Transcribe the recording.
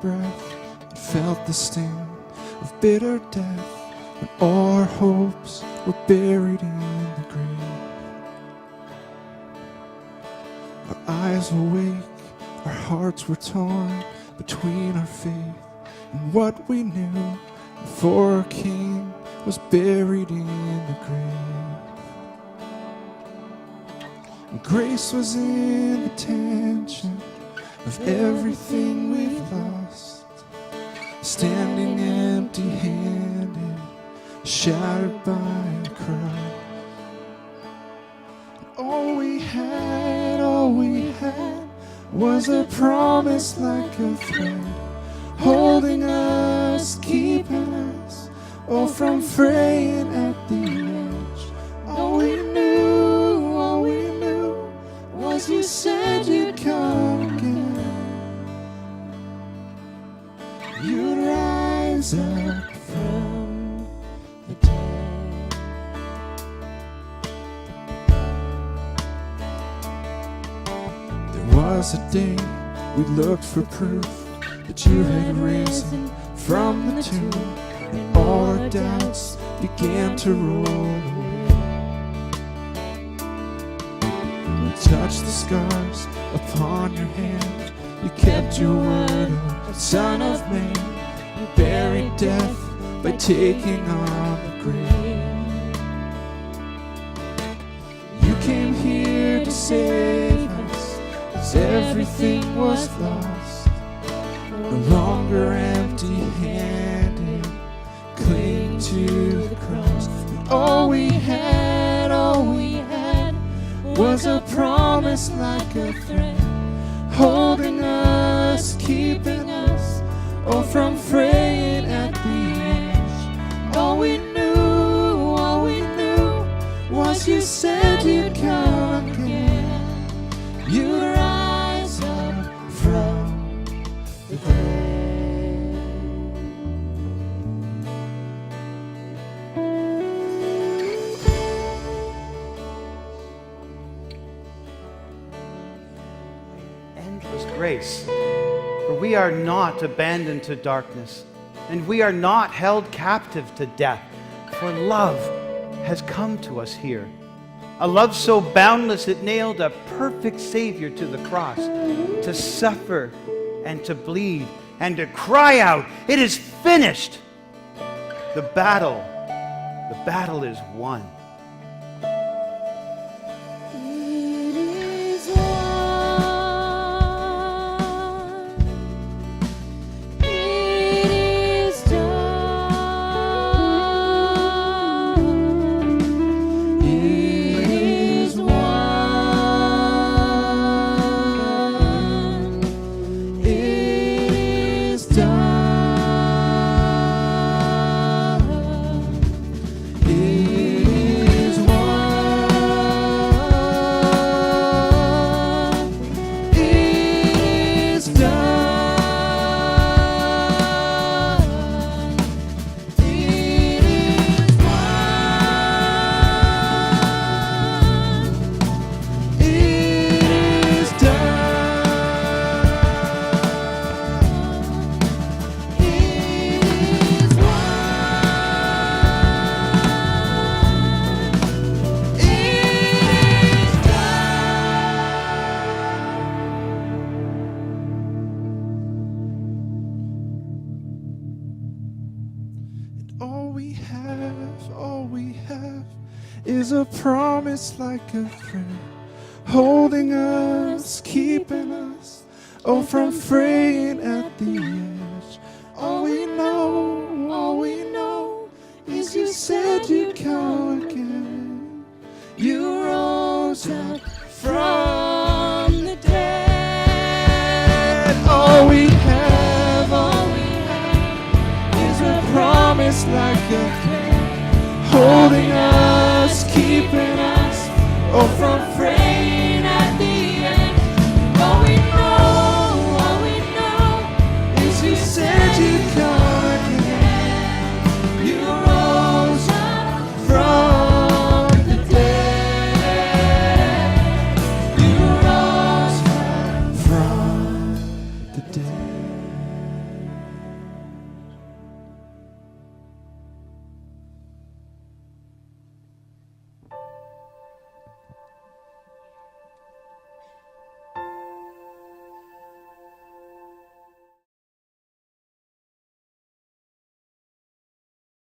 breath and felt the sting of bitter death when all our hopes were buried in the grave. Our eyes were awake, our hearts were torn between our faith and what we knew, for our King was buried in the grave. And grace was in the tension of everything we've lost, standing empty-handed, shattered by a cry. All we had was a promise like a thread, holding us, keeping us, all from fraying at the edge. All we knew was you said you'd come again. You'd rise up from the dead. There was a day we looked for proof that you had risen from the tomb, and all our doubts began to roll away. You touched the scars upon your hand, you kept your word, O Son of Man. You buried death by taking on the grave. You came here to save us, as everything was lost. No longer empty-handed, cling to the cross. And all we had was a promise like a thread, holding us, keeping us, all from fraying at the edge. All we knew was you said you'd come again. You'd rise up from the grave. Endless grace, for we are not abandoned to darkness, and we are not held captive to death, for love has come to us here. A love so boundless it nailed a perfect Savior to the cross, to suffer and to bleed and to cry out, "It is finished!" The battle is won. All we have is a promise like a friend, holding us, keeping us, all from fraying at the edge. All we know is you said you'd come again. You rose up from the dead. All we have is a promise like a friend, holding us, keeping us, all from friends.